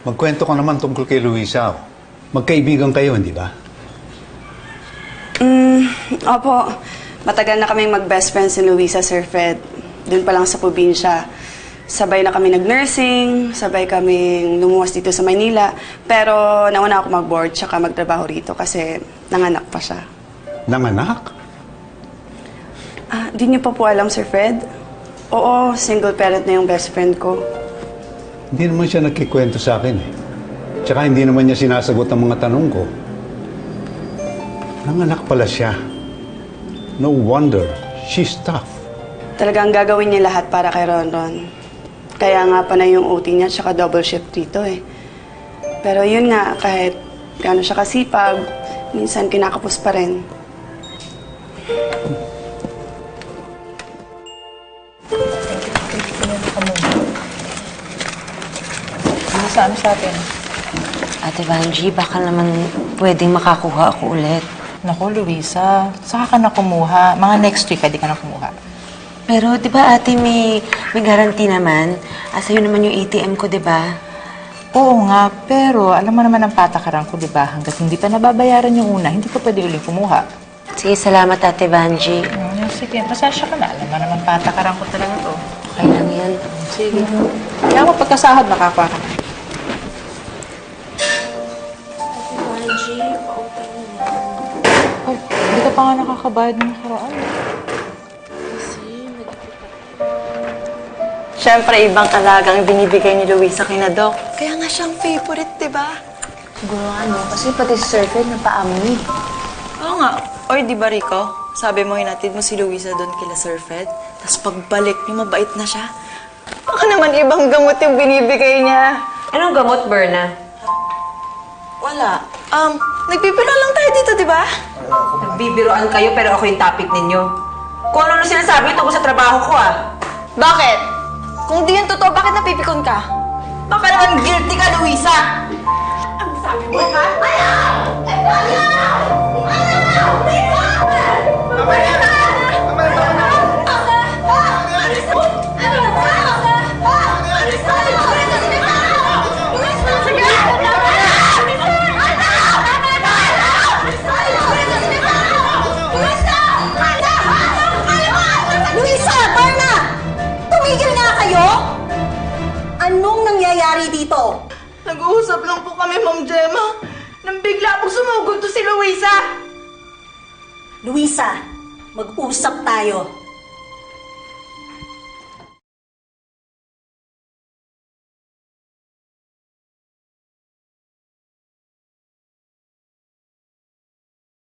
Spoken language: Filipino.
Magkwento ka naman tungkol kay Luisa. Magkaibigan kayo, hindi ba? Opo. Matagal na kaming mag-best friends ni Luisa, Sir Fred. Doon pa lang sa probinsya. Sabay na kami nag-nursing, sabay kaming lumuwas dito sa Maynila. Pero nauna ako mag-board tsaka magtrabaho rito kasi nanganak pa siya. Nanganak? Di niyo pa po alam, Sir Fred? Oo, single parent na yung best friend ko. Hindi naman siya nagkikwento sa akin eh. Tsaka hindi naman niya sinasagot ang mga tanong ko. Nanganak pala siya. No wonder. She's tough. Talagang gagawin niya lahat para kay Ronron. Kaya nga pa na yung OT niya tsaka double shift dito eh. Pero yun nga, kahit gaano siya kasipag, minsan kinakapos pa rin. Ano sa atin? Ate Vangie, baka naman pwedeng makakuha ako ulit. Naku, Luisa, saka ka na kumuha. Mga next week, di ka na kumuha. Pero, di ba ate, may guarantee naman? Sa'yo naman yung ATM ko, di ba? Oo nga, pero alam mo naman ang patakaran ko, di ba? Hanggat hindi pa nababayaran yung una, hindi ka pwede uling kumuha. Sige, salamat ate Vangie. Sige, pasasya ka na. Alam mo naman patakaran ko talaga to. Okay lang yan. Sige. Kaya mo pagkasahod, makakuha ka na. Ay, hindi ka pa nga nakakabayad ng nakaraan. Siyempre, ibang alagang binibigay ni Luisa kay na Doc. Kaya nga siyang favorite, di ba? Siguro ano, kasi pati si Sir Fred napaamoy. Oo nga. Oy, di ba, Rico? Sabi mo, hinatid mo si Luisa doon kila Sir Fred. Tapos pagbalik niyo, mabait na siya. Baka naman ibang gamot yung binibigay niya. Anong gamot, Berna? Wala. Nagbibiro lang tayo dito, di ba? Nagbibiroan kayo pero ako yung topic ninyo. Kung ano sinasabi tungkol sa trabaho ko, Bakit? Kung di yan totoo, bakit napipikon ka? Baka naman guilty ka, Luisa! Ang sabi mo, ha? Ayaw! Ayaw! Luisa! Berna! Tumigil nga kayo! Anong nangyayari dito? Nag-uusap lang po kami, Ma'am Gemma. Nang bigla po sumugod to si Luisa. Luisa, mag-usap tayo.